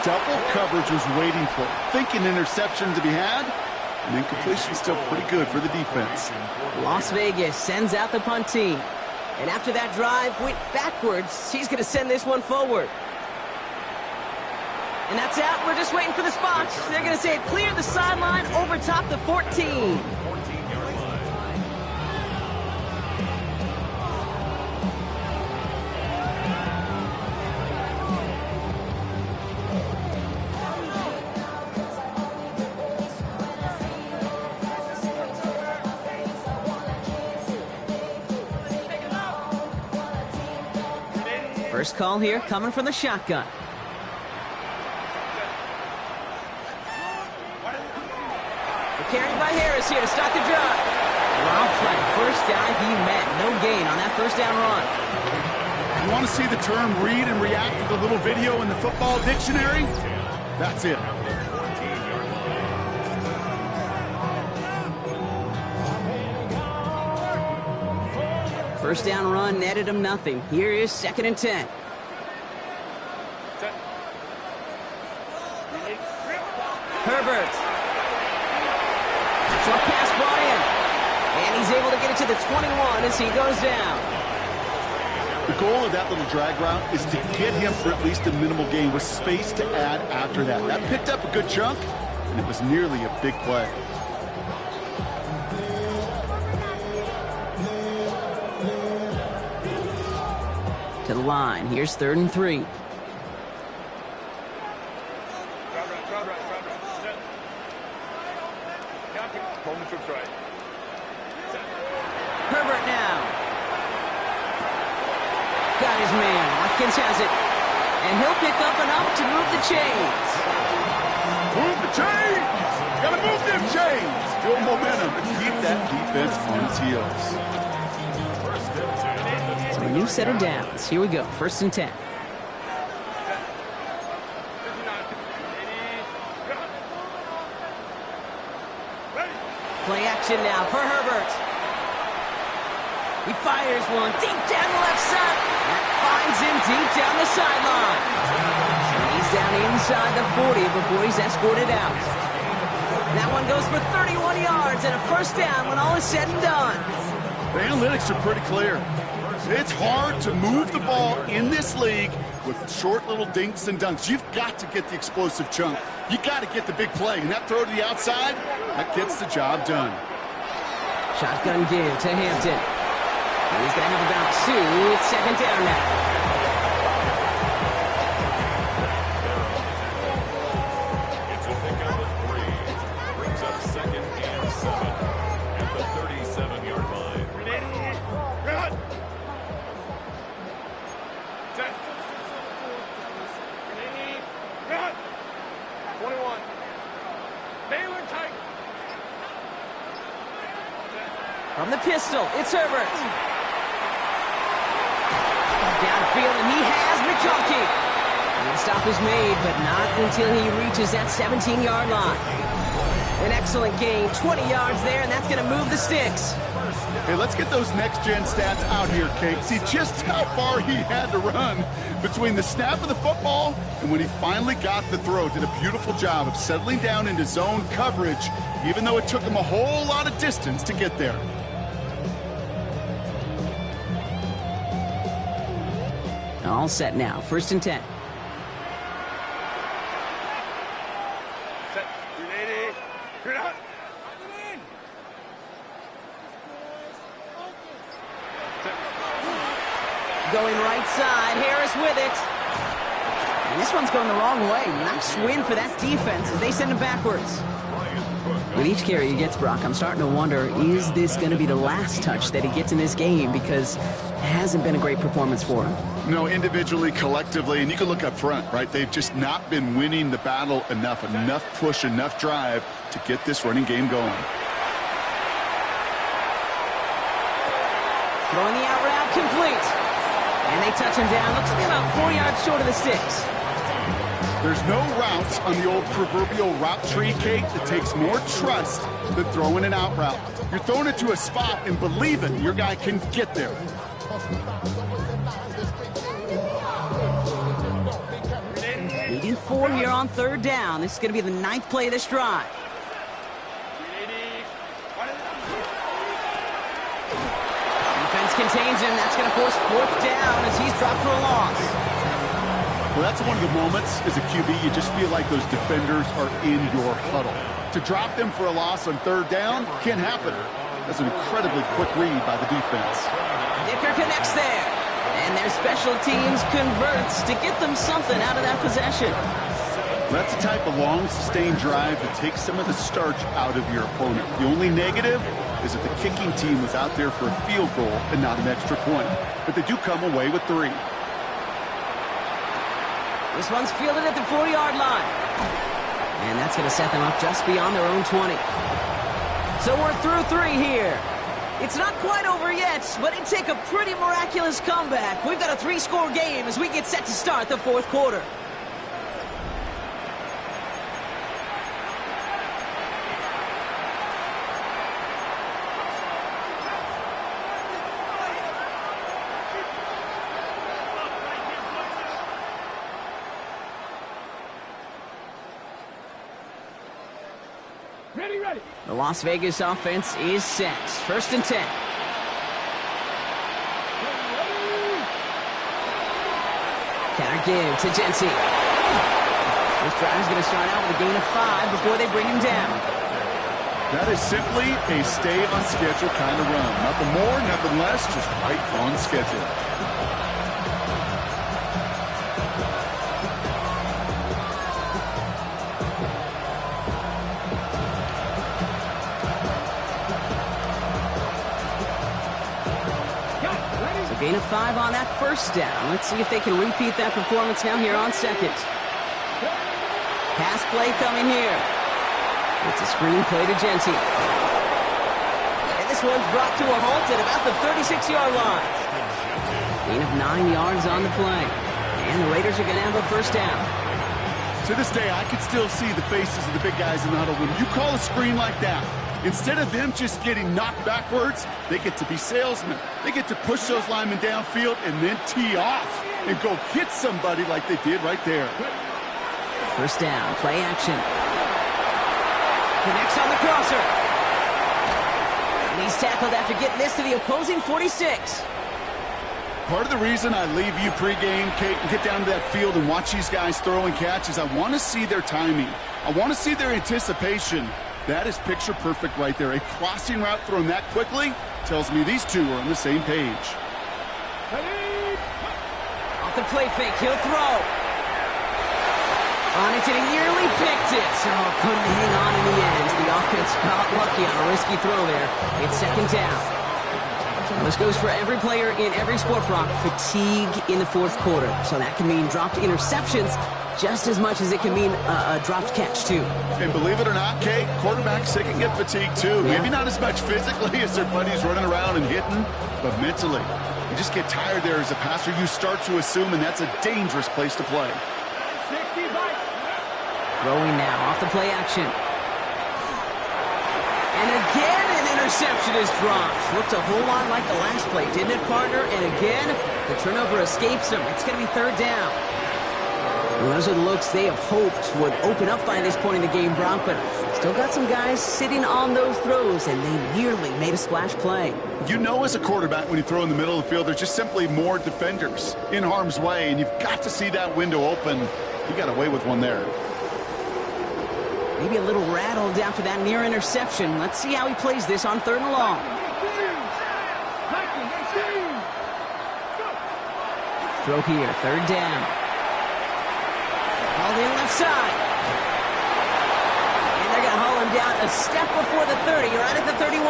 Speaker 2: Double coverage was waiting for it. Thinking interception to be had, and incompletion still pretty good for the defense.
Speaker 1: Las Vegas sends out the punt team. And after that drive went backwards, she's going to send this one forward. And that's out. We're just waiting for the spot. They're going to say it cleared the sideline over top the 14. First call here coming from the shotgun. Carried by Harris here to start the drive. Round flat, first down he met. No gain on that first down run.
Speaker 2: You want to see the term read and react with a little video in the football dictionary? That's it.
Speaker 1: First down run netted him nothing. Here is 2nd and 10. Herbert. Short pass brought in. And he's able to get it to the 21 as he goes down.
Speaker 2: The goal of that little drag route is to get him for at least a minimal gain with space to add after that. That picked up a good chunk, and it was nearly a big play.
Speaker 1: To the line. Here's 3rd and 3. Herbert now. Got his man. Watkins has it. And he'll pick up enough to move the chains.
Speaker 2: Move the chains! Gotta move them chains! Build momentum and keep that defense on its heels.
Speaker 1: So a new set of downs. Here we go. 1st and 10. Play action now for Herbert. He fires one deep down the left side. That finds him deep down the sideline. And he's down inside the 40 before he's escorted out. That one goes for 31 yards and a first down when all is said and done.
Speaker 2: The analytics are pretty clear. It's hard to move the ball in this league with short little dinks and dunks. You've got to get the explosive chunk. You got to get the big play. And that throw to the outside, that gets the job done.
Speaker 1: Shotgun give to Hampton. He's going to have about 2. It's 2nd down now.
Speaker 4: It's a pickup of 3. Brings up 2nd and 7 at the 37-yard line.
Speaker 1: From the pistol, it's Herbert. Downfield, and he has McConkey. And the stop is made, but not until he reaches that 17-yard line. An excellent gain, 20 yards there, and that's going to move the sticks.
Speaker 2: Hey, let's get those next-gen stats out here, Kate. See just how far he had to run between the snap of the football and when he finally got the throw. Did a beautiful job of settling down into zone coverage, even though it took him a whole lot of distance to get there.
Speaker 1: All set now, 1st and 10. Going right side, Harris with it. And this one's going the wrong way. Nice win for that defense as they send him backwards. With each carry he gets, Brock, I'm starting to wonder, is this going to be the last touch that he gets in this game? Because it hasn't been a great performance for him.
Speaker 2: No, individually, collectively, and you can look up front, right? They've just not been winning the battle enough push, enough drive to get this running game going.
Speaker 1: Throwing the out route complete. And they touch him down. Looks to be about 4 yards short of the sticks.
Speaker 2: There's no routes on the old proverbial route tree, Kate, that takes more trust than throwing an out route. You're throwing it to a spot and believing your guy can get there.
Speaker 1: Leading 4 here on third down. This is going to be the 9th play of this drive. Defense contains him. That's going to force 4th down as he's dropped for a loss.
Speaker 2: Well, that's one of the moments as a QB, you just feel like those defenders are in your huddle. To drop them for a loss on third down can't happen. That's an incredibly quick read by the defense.
Speaker 1: Dicker connects there. And their special teams converts to get them something out of that possession.
Speaker 2: That's the type of long, sustained drive that takes some of the starch out of your opponent. The only negative is that the kicking team was out there for a field goal and not an extra point. But they do come away with 3.
Speaker 1: This one's fielded at the 4-yard line. And that's going to set them up just beyond their own 20. So we're through 3 here. It's not quite over yet, but it'd take a pretty miraculous comeback. We've got a 3-score game as we get set to start the 4th quarter.
Speaker 3: Ready.
Speaker 1: The Las Vegas offense is set. 1st and 10. Counter give to Jency. This drive is going to start out with a gain of 5 before they bring him down.
Speaker 2: That is simply a stay on schedule kind of run. Nothing more, nothing less, just right on schedule.
Speaker 1: Gain of 5 on that 1st down. Let's see if they can repeat that performance now here on 2nd. Pass play coming here. It's a screen play to Jency. And this one's brought to a halt at about the 36-yard line. Gain of 9 yards on the play. And the Raiders are going to have a 1st down.
Speaker 2: To this day, I can still see the faces of the big guys in the huddle. When you call a screen like that, instead of them just getting knocked backwards, they get to be salesmen. They get to push those linemen downfield and then tee off and go hit somebody like they did right there.
Speaker 1: 1st down, play action. Connects on the crosser. And he's tackled after getting this to the opposing 46.
Speaker 2: Part of the reason I leave you pregame, Kate, and get down to that field and watch these guys throw and catch is I want to see their timing. I want to see their anticipation. That is picture perfect right there. A crossing route thrown that quickly tells me these two are on the same page.
Speaker 1: Off the play fake, he'll throw. On it, and he nearly picked it. Oh, couldn't hang on in the end. The offense got lucky on a risky throw there. It's 2nd down. And this goes for every player in every sport, Brock. Fatigue in the 4th quarter. So that can mean dropped interceptions just as much as it can mean a dropped catch, too.
Speaker 2: And believe it or not, Kate, quarterbacks, they can get fatigued, too.
Speaker 1: Yeah.
Speaker 2: Maybe not as much physically as their buddies running around and hitting, but mentally. You just get tired there as a passer. You start to assume, and that's a dangerous place to play.
Speaker 1: Throwing now off the play action. And again, an interception is dropped. Looked a whole lot like the last play, didn't it, partner? And again, the turnover escapes him. It's going to be 3rd down. Well, those are the looks they have hoped would open up by this point in the game, Brock, but still got some guys sitting on those throws, and they nearly made a splash play.
Speaker 2: You know as a quarterback when you throw in the middle of the field, there's just simply more defenders in harm's way, and you've got to see that window open. You got away with one there.
Speaker 1: Maybe a little rattled after that near interception. Let's see how he plays this on 3rd and long. Throw here, 3rd down. Hauled in left side. And they're going to haul him down a step before the 30, right at the 31.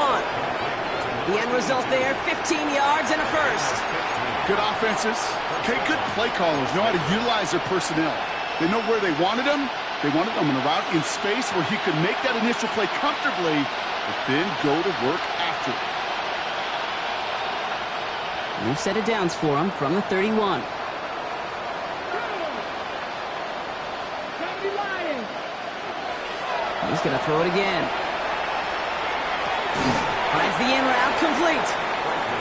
Speaker 1: The end result there, 15 yards and a 1st.
Speaker 2: Good offenses. Okay, good play callers know how to utilize their personnel. They know where they wanted them. They wanted them on a route in space where he could make that initial play comfortably, but then go to work after it.
Speaker 1: New set of downs for him from the 31. going to throw it again. Finds the in route complete.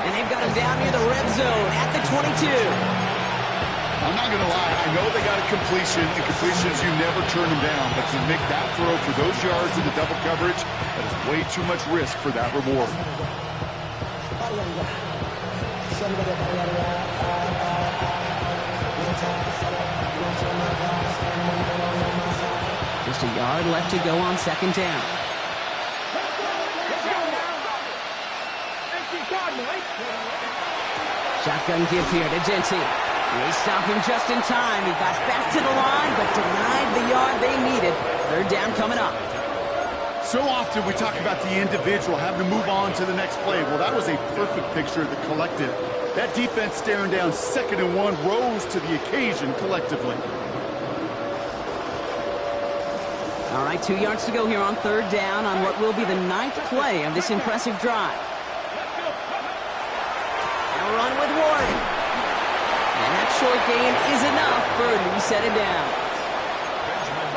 Speaker 1: And they've got him down near the red zone at the 22.
Speaker 2: I'm not going to lie. I know they got a completion, and completions, you never turn them down. But to make that throw for those yards in the double coverage, that is way too much risk for that reward.
Speaker 1: Just a yard left to go on second down. Shotgun give here to Genty. They stop him just in time. He got back to the line, but denied the yard they needed. Third down coming up.
Speaker 2: So often we talk about the individual having to move on to the next play. Well, that was a perfect picture of the collective. That defense staring down 2nd and 1 rose to the occasion collectively.
Speaker 1: All right, 2 yards to go here on third down on what will be the 9th play of this impressive drive. Now run with Warren. And that short gain is enough for a new set of downs.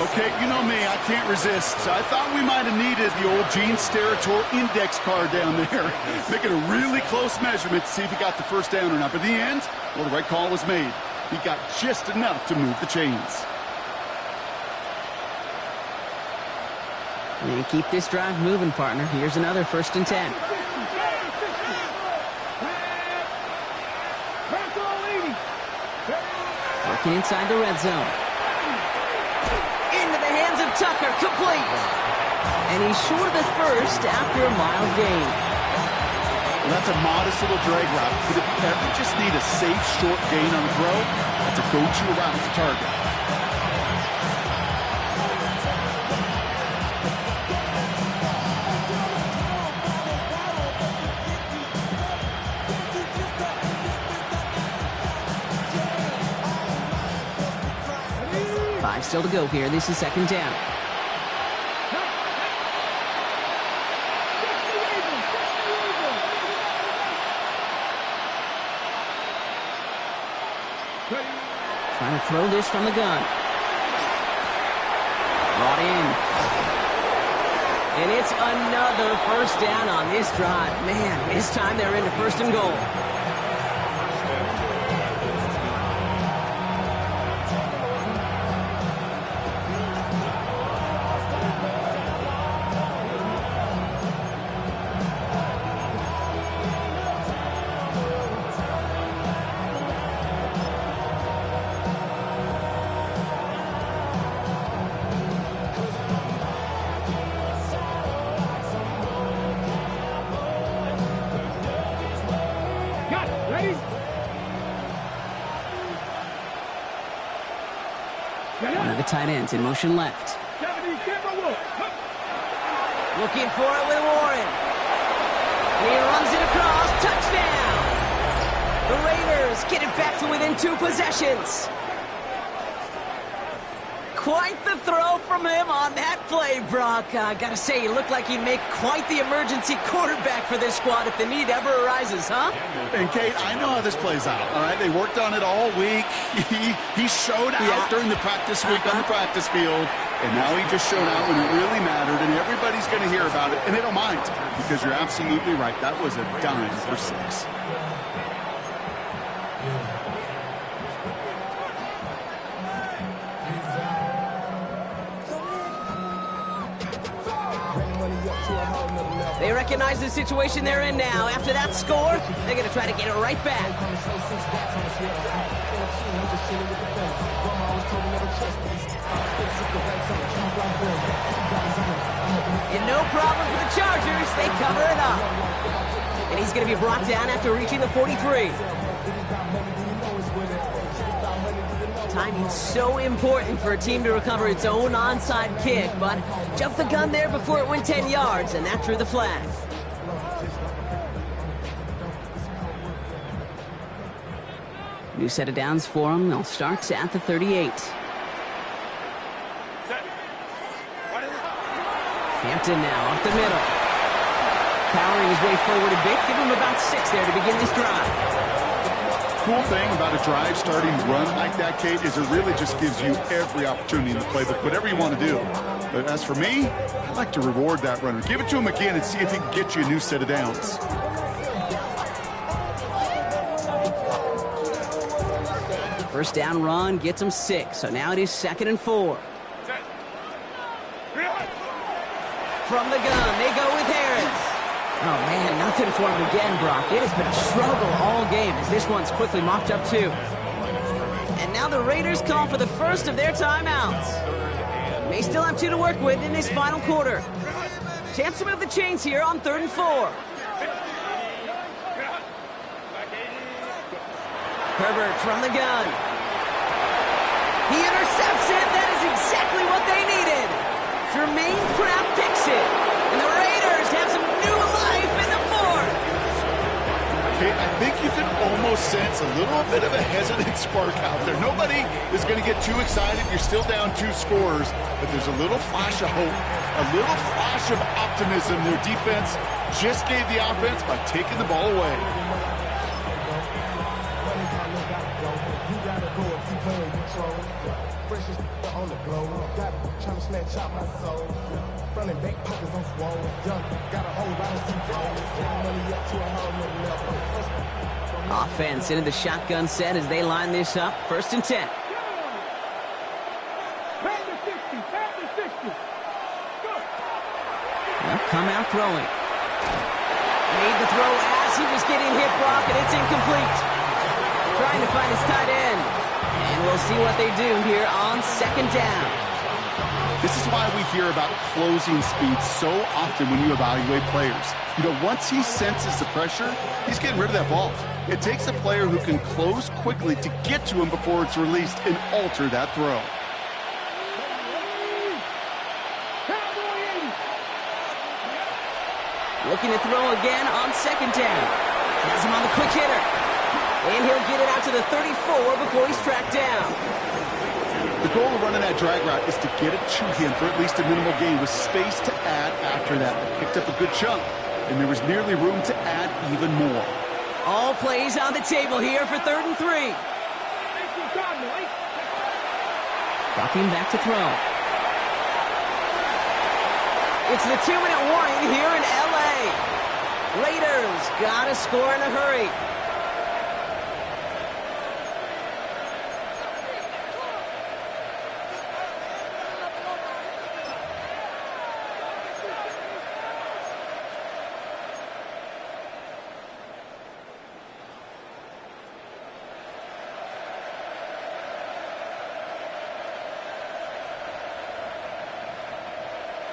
Speaker 2: Okay, you know me, I can't resist. I thought we might have needed the old Gene Steratore index card down there. Making a really close measurement to see if he got the first down or not. But in the end, well, the right call was made. He got just enough to move the chains.
Speaker 1: And keep this drive moving, partner. Here's another 1st and 10. Working inside the red zone. Into the hands of Tucker, complete. And he's short of his first after a mild gain.
Speaker 2: Well, that's a modest little drag route. But if you ever just need a safe, short gain on the throw, that's a go-to route to target.
Speaker 1: Still to go here. This is second down. Trying to throw this from the gun. Brought in. And it's another first down on this drive. Man, this time they're into 1st and goal. One of the tight ends in motion left. Looking for it with Warren. And he runs it across. Touchdown! The Raiders get it back to within 2 possessions. Quite the throw from him on that play, Brock. I gotta say, he looked like he'd make quite the emergency quarterback for this squad if the need ever arises, huh?
Speaker 2: And Kate, I know how this plays out, all right? They worked on it all week. He showed out during the practice week on the practice field, and now he just showed out when it really mattered, and everybody's going to hear about it, and they don't mind, because you're absolutely right. That was a dime for 6.
Speaker 1: They recognize the situation they're in now. After that score, they're going to try to get it right back. And no problem for the Chargers. They cover it up. And he's going to be brought down after reaching the 43. Timing's so important for a team to recover its own onside kick, but jumped the gun there before it went 10 yards, and that drew the flag. New set of downs for them. They'll start at the 38. Hampton now up the middle. Powering his way forward a bit. Give him about 6 there to begin this drive.
Speaker 2: cool thing about a drive starting run like that, Kate, is it really just gives you every opportunity in the playbook, whatever you want to do. But as for me, I like to reward that runner. Give it to him again and see if he can get you a new set of downs.
Speaker 1: First down run gets him 6, so now it is 2nd and 4. From the gun, they go with Harris. Oh, man, nothing for him again, Brock. It has been a struggle all game as this one's quickly mopped up, too. And now the Raiders call for the first of their timeouts. May still have 2 to work with in this final quarter. Chance to move the chains here on 3rd and 4. Herbert from the gun. He intercepts it. That is exactly what they needed. Jermaine Pratt picks it. And the Raiders have some new life in the 4th.
Speaker 2: Okay, I think you can almost sense a little bit of a hesitant spark out there. Nobody is going to get too excited. You're still down 2 scores, but there's a little flash of hope, a little flash of optimism. Their defense just gave the offense by taking the ball away.
Speaker 1: Offense into the shotgun set as they line this up. 1st and 10. They'll come out throwing. Made the throw as he was getting hit, Brock, and it's incomplete. Trying to find his tight end. And we'll see what they do here on 2nd down.
Speaker 2: This is why we hear about closing speed so often when you evaluate players. You know, once he senses the pressure, he's getting rid of that ball. It takes a player who can close quickly to get to him before it's released and alter that throw.
Speaker 1: Looking to throw again on 2nd down. Has him on the quick hitter. And he'll get it out to the 34 before he's tracked down.
Speaker 2: The goal of running that drag route is to get it to him for at least a minimal gain with space to add after that. They picked up a good chunk, and there was nearly room to add even more.
Speaker 1: All plays on the table here for 3rd and 3. Dropping back to throw. It's the 2-minute warning here in L.A. Raiders gotta score in a hurry.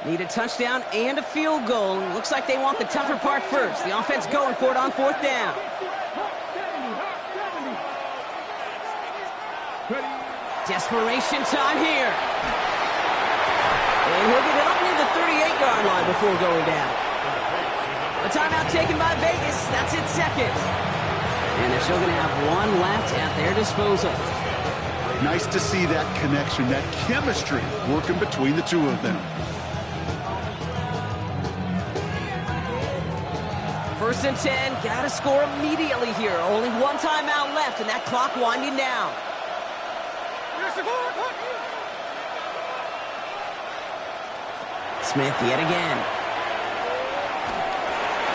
Speaker 1: Need a touchdown and a field goal. Looks like they want the tougher part first. The offense going for it on 4th down. Desperation time here. And he'll get it up near the 38-yard line before going down. A timeout taken by Vegas. That's it, 2nd. And they're still going to have 1 left at their disposal.
Speaker 2: Nice to see that connection, that chemistry working between the 2 of them.
Speaker 1: 1st and 10, gotta score immediately here. Only 1 timeout left, and that clock winding down. Smith yet again.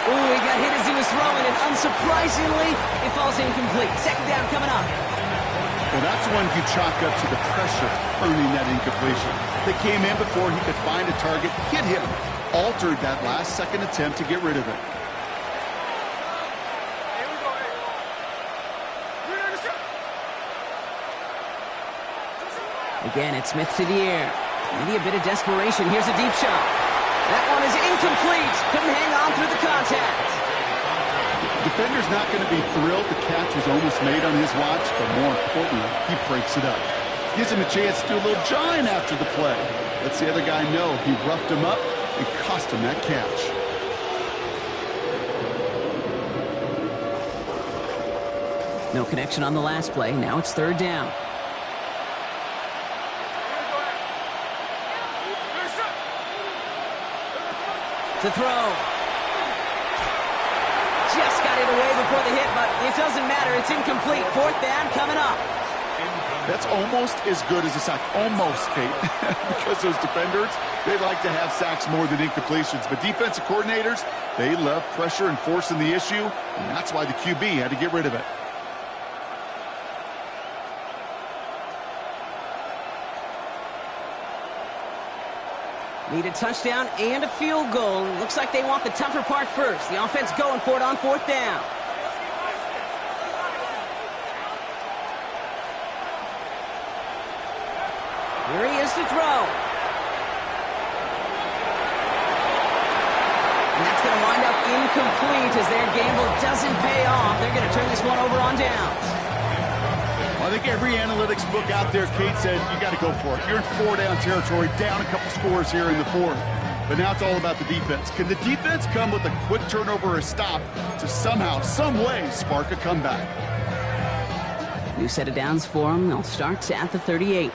Speaker 1: Ooh, he got hit as he was throwing, and unsurprisingly, it falls incomplete. 2nd down coming up.
Speaker 2: Well, that's one you chalk up to the pressure earning that incompletion. They came in before he could find a target, hit him, altered that last-second attempt to get rid of it.
Speaker 1: Again, it's Smith to the air. Maybe a bit of desperation. Here's a deep shot. That one is incomplete. Couldn't hang on through the contact.
Speaker 2: The defender's not going to be thrilled the catch was almost made on his watch, but more importantly, he breaks it up. Gives him a chance to do a little jawing after the play. Lets the other guy know he roughed him up and cost him that catch.
Speaker 1: No connection on the last play. Now it's 3rd down. To throw. Just got it away before the hit, but it doesn't matter. It's incomplete. Fourth down coming up.
Speaker 2: That's almost as good as a sack. Almost, Kate. Because those defenders, they like to have sacks more than incompletions. But defensive coordinators, they love pressure and forcing the issue, and that's why the QB had to get rid of it.
Speaker 1: Need a touchdown and a field goal. Looks like they want the tougher part first. The offense going for it on fourth down. Here he is to throw. And that's going to wind up incomplete as their gamble doesn't pay off. They're going to turn this one over on downs.
Speaker 2: I think every analytics book out there, Kate, said you got to go for it. You're in four-down territory, down a couple scores here in the fourth. But now it's all about the defense. Can the defense come with a quick turnover or a stop to somehow, some way, spark a comeback?
Speaker 1: New set of downs for them. They'll start at the 38.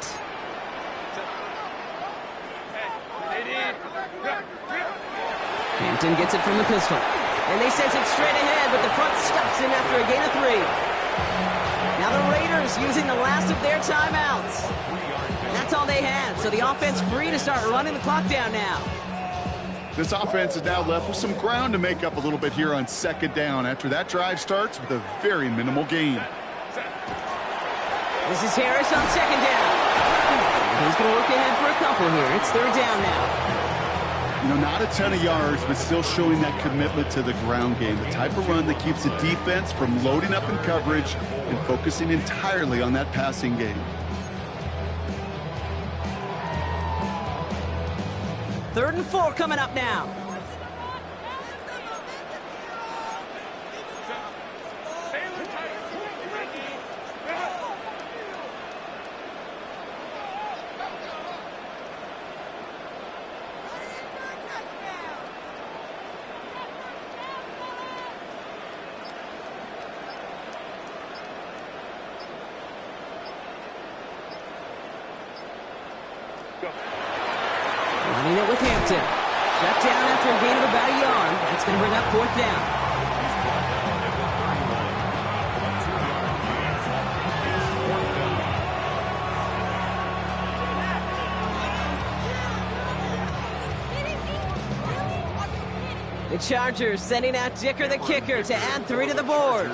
Speaker 1: Hampton gets it from the pistol. And they send it straight ahead, but the front stuffs him after a gain of 3. Now the Raiders using the last of their timeouts. And that's all they had, so the offense free to start running the clock down now.
Speaker 2: This offense is now left with some ground to make up a little bit here on second down after that drive starts with a very minimal gain.
Speaker 1: This is Harris on second down. He's going to look ahead for a couple here. It's third down now.
Speaker 2: You know, not a ton of yards, but still showing that commitment to the ground game. The type of run that keeps the defense from loading up in coverage and focusing entirely on that passing game.
Speaker 1: Third and 4 coming up now. Running it with Hampton. Shut down after a gain of about a yard. That's going to bring up fourth down. The Chargers sending out Dicker the kicker to add 3 to the board.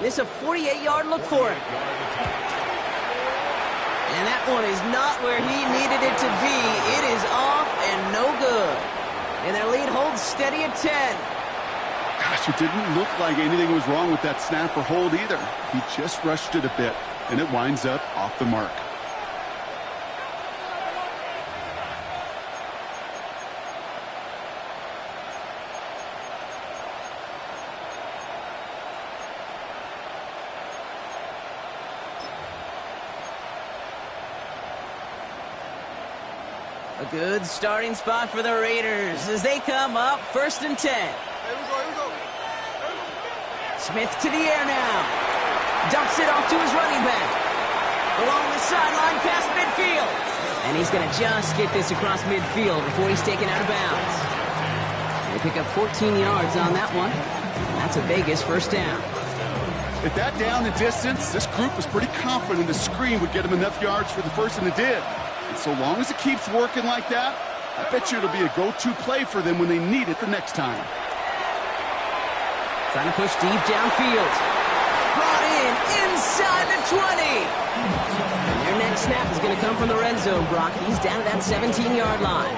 Speaker 1: This is a 48-yard look for him. And that one is not where he needed it to be. It is off and no good. And their lead holds steady at 10.
Speaker 2: Gosh, it didn't look like anything was wrong with that snap or hold either. He just rushed it a bit, and it winds up off the mark.
Speaker 1: A good starting spot for the Raiders as they come up first and 10. Smith to the air now. Dumps it off to his running back. Along the sideline past midfield. And he's going to just get this across midfield before he's taken out of bounds. They pick up 14 yards on that one. And that's a Vegas first down.
Speaker 2: At that down and distance, this group was pretty confident the screen would get them enough yards for the first, and it did. And so long as it keeps working like that, I bet you it'll be a go-to play for them when they need it the next time.
Speaker 1: Trying to push deep downfield. Brought in inside the 20. And their next snap is going to come from the red zone, Brock. He's down at that 17-yard line.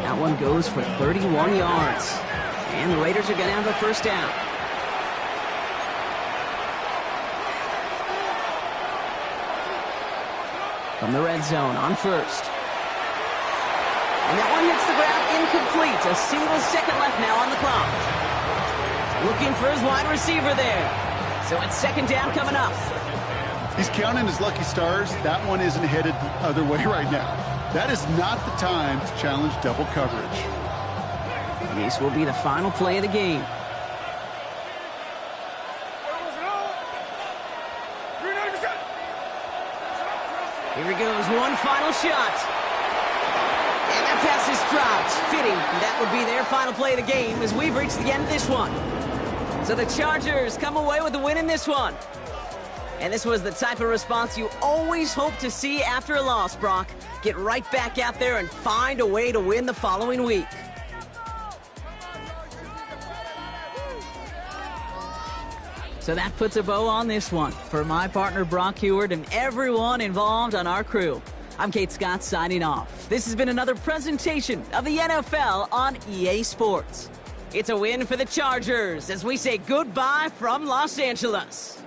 Speaker 1: That one goes for 31 yards. And the Raiders are going to have a first down. From the red zone on first. And that one hits the ground incomplete. A single second left now on the clock. Looking for his wide receiver there. So it's second down coming up.
Speaker 2: He's counting his lucky stars. That one isn't headed the other way right now. That is not the time to challenge double coverage.
Speaker 1: This will be the final play of the game. Here he goes, one final shot. And that pass is dropped. Fitting, that would be their final play of the game as we've reached the end of this one. So the Chargers come away with the win in this one. And this was the type of response you always hope to see after a loss, Brock. Get right back out there and find a way to win the following week. So that puts a bow on this one. For my partner Brock Heward and everyone involved on our crew, I'm Kate Scott signing off. This has been another presentation of the NFL on EA Sports. It's a win for the Chargers as we say goodbye from Los Angeles.